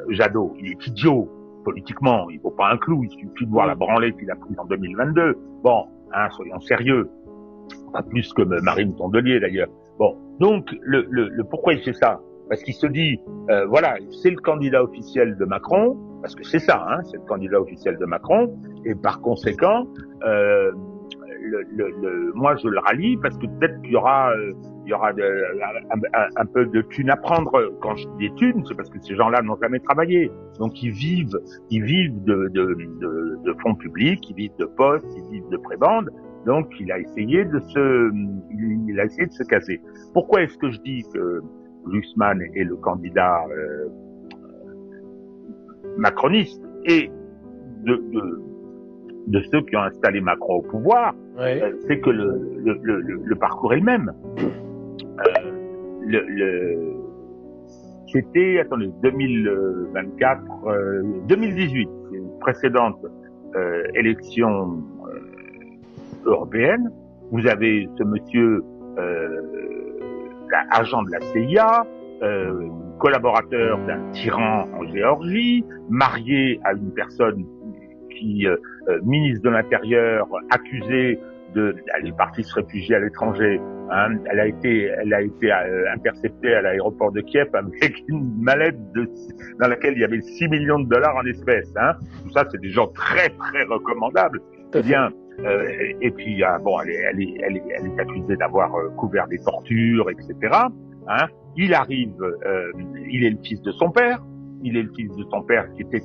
Jadot, il est idiot politiquement, il vaut pas un clou, il suffit de voir la branlée qu'il a prise en 2022. Bon, soyons sérieux, pas plus que Marine Tondelier d'ailleurs. Bon, donc le pourquoi il fait ça? Parce qu'il se dit, voilà, c'est le candidat officiel de Macron, parce que c'est ça, c'est le candidat officiel de Macron, et par conséquent, moi je le rallie parce que peut-être qu'il y aura un peu de thunes à prendre. Quand je dis des thunes, c'est parce que ces gens-là n'ont jamais travaillé, donc ils vivent de fonds publics, ils vivent de postes, ils vivent de prébendes. Donc il a essayé de se caser. Pourquoi est-ce que je dis que Glucksmann est le candidat macroniste et de ceux qui ont installé Macron au pouvoir? C'est que le parcours est le même. C'était, attendez, 2024, 2018, une précédente élection européenne. Vous avez ce monsieur agent de la CIA, collaborateur d'un tyran en Géorgie, marié à une personne qui ministre de l'Intérieur, accusée elle est partie se réfugier à l'étranger. Elle a été interceptée à l'aéroport de Kiev avec une mallette dans laquelle il y avait 6 millions de dollars en espèces. Tout ça, c'est des gens très très recommandables. Eh bien, et puis bon, elle est accusée d'avoir couvert des tortures, etc. Il arrive, il est le fils de son père. Il est le fils de son père qui était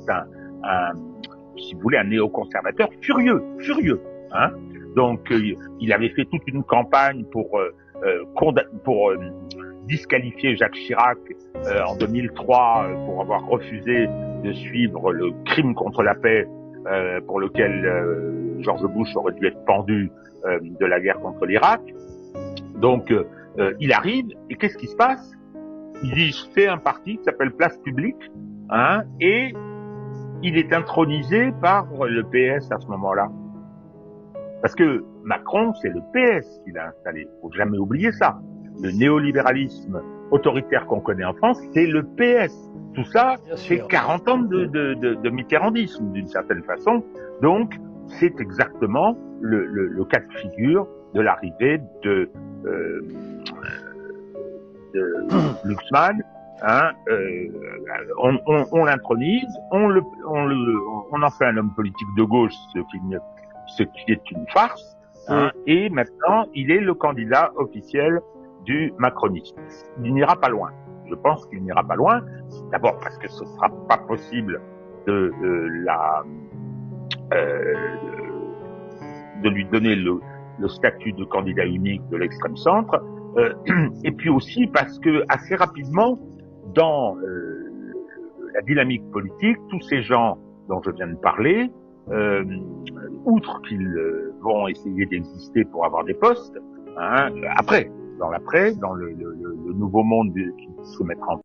si vous voulez, un néoconservateur furieux. Donc, il avait fait toute une campagne pour disqualifier Jacques Chirac en 2003 pour avoir refusé de suivre le crime contre la paix pour lequel George Bush aurait dû être pendu de la guerre contre l'Irak. Donc, il arrive et qu'est-ce qui se passe? Il dit, je fais un parti qui s'appelle Place Publique, et il est intronisé par le PS à ce moment-là. Parce que Macron, c'est le PS qui l'a installé. Faut jamais oublier ça. Le néolibéralisme autoritaire qu'on connaît en France, c'est le PS. Tout ça, c'est 40 ans de mitterrandisme, d'une certaine façon. Donc, c'est exactement le cas de figure de l'arrivée de Glucksmann. On l'intronise, on en fait un homme politique de gauche, ce qui est une farce, et maintenant il est le candidat officiel du macronisme. Il n'ira pas loin. Je pense qu'il n'ira pas loin. D'abord parce que ce sera pas possible de lui donner le statut de candidat unique de l'extrême centre, et puis aussi parce que assez rapidement, dans la dynamique politique, tous ces gens dont je viens de parler, outre qu'ils vont essayer d'exister pour avoir des postes, dans le nouveau monde qui se mettra en